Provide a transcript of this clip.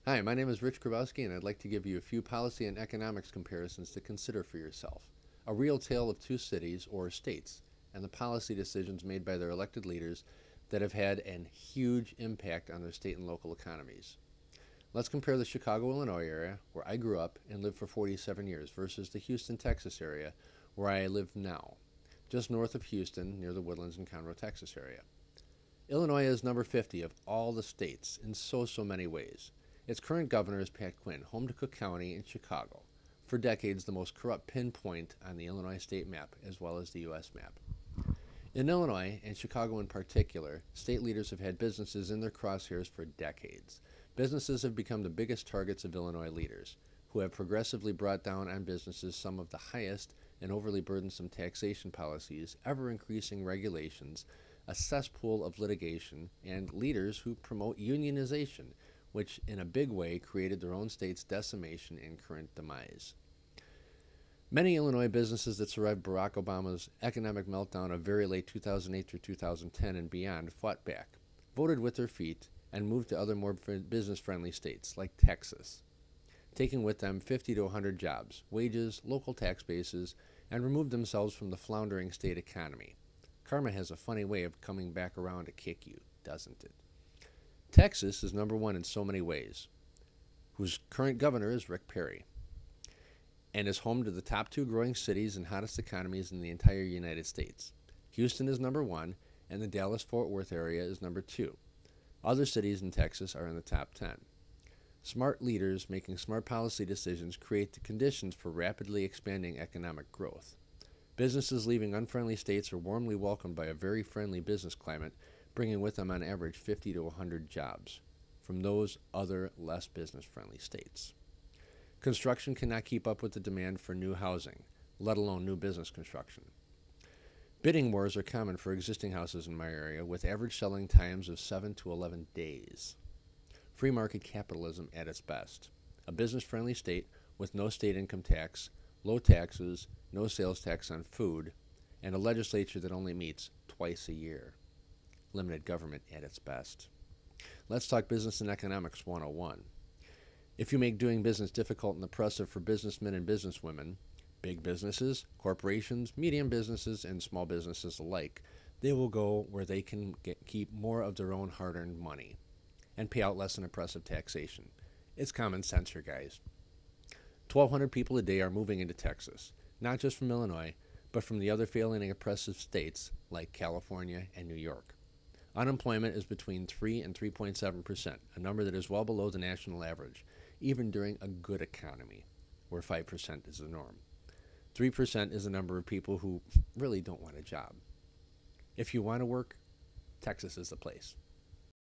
Hi, my name is Rich Grabowski, and I'd like to give you a few policy and economics comparisons to consider for yourself. A real tale of two cities or states and the policy decisions made by their elected leaders that have had a huge impact on their state and local economies. Let's compare the Chicago, Illinois area, where I grew up and lived for 47 years, versus the Houston, Texas area, where I live now, just north of Houston, near the Woodlands and Conroe, Texas area. Illinois is number 50 of all the states in so many ways. Its current governor is Pat Quinn, home to Cook County in Chicago, for decades the most corrupt pinpoint on the Illinois state map as well as the U.S. map. In Illinois, and Chicago in particular, state leaders have had businesses in their crosshairs for decades. Businesses have become the biggest targets of Illinois leaders, who have progressively brought down on businesses some of the highest and overly burdensome taxation policies, ever-increasing regulations, a cesspool of litigation, and leaders who promote unionization, which in a big way created their own state's decimation and current demise. Many Illinois businesses that survived Barack Obama's economic meltdown of very late 2008 through 2010 and beyond fought back, voted with their feet, and moved to other more business-friendly states like Texas, taking with them 50 to 100 jobs, wages, local tax bases, and removed themselves from the floundering state economy. Karma has a funny way of coming back around to kick you, doesn't it? Texas is number one in so many ways, whose current governor is Rick Perry, and is home to the top two growing cities and hottest economies in the entire United States. Houston is number one, and the Dallas-Fort Worth area is number two. Other cities in Texas are in the top 10. Smart leaders making smart policy decisions create the conditions for rapidly expanding economic growth. Businesses leaving unfriendly states are warmly welcomed by a very friendly business climate, bringing with them on average 50 to 100 jobs from those other less business-friendly states. Construction cannot keep up with the demand for new housing, let alone new business construction. Bidding wars are common for existing houses in my area, with average selling times of 7 to 11 days. Free market capitalism at its best. A business-friendly state with no state income tax, low taxes, no sales tax on food, and a legislature that only meets twice a year. Limited government at its best. Let's talk business and economics 101. If you make doing business difficult and oppressive for businessmen and businesswomen, big businesses, corporations, medium businesses, and small businesses alike, they will go where they can keep more of their own hard-earned money and pay out less in oppressive taxation. It's common sense here, guys. 1,200 people a day are moving into Texas, not just from Illinois, but from the other failing and oppressive states like California and New York. Unemployment is between 3 and 3.7%, a number that is well below the national average, even during a good economy, where 5% is the norm. 3% is the number of people who really don't want a job. If you want to work, Texas is the place.